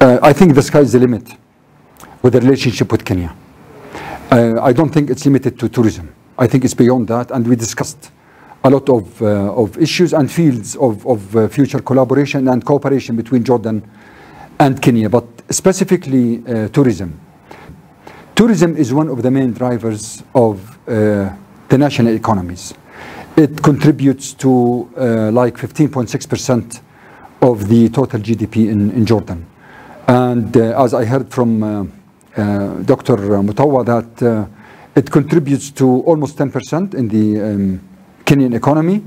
I think the sky is the limit with the relationship with Kenya. I don't think it's limited to tourism. I think it's beyond that, and we discussed a lot of issues and fields of future collaboration and cooperation between Jordan and Kenya, but specifically tourism. Tourism is one of the main drivers of the national economies. It contributes to like 15.6% of the total GDP in Jordan. And as I heard from Dr. Mutawa, that it contributes to almost 10% in the Kenyan economy.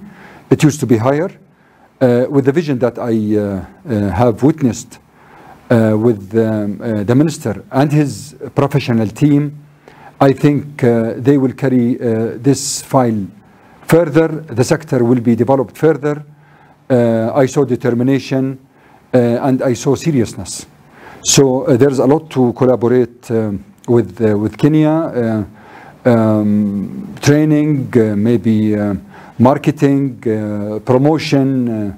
It used to be higher. With the vision that I have witnessed with the minister and his professional team, I think they will carry this file further. The sector will be developed further. I saw determination and I saw seriousness. So there's a lot to collaborate with Kenya, training, maybe marketing, promotion,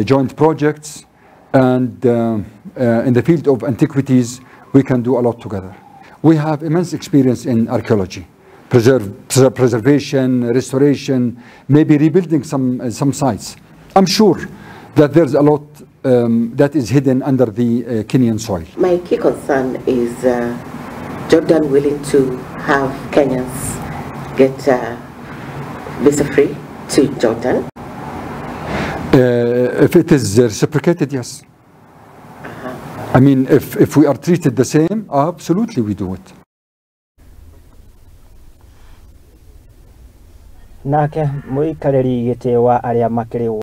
joint projects, and in the field of antiquities, we can do a lot together. We have immense experience in archaeology, preservation, restoration, maybe rebuilding some sites. I'm sure that there's a lot that is hidden under the Kenyan soil. My key concern is Jordan willing to have Kenyans get visa-free to Jordan? If it is reciprocated, yes. I mean, if we are treated the same, absolutely we do it. Nake muikariri gite wa aria makiri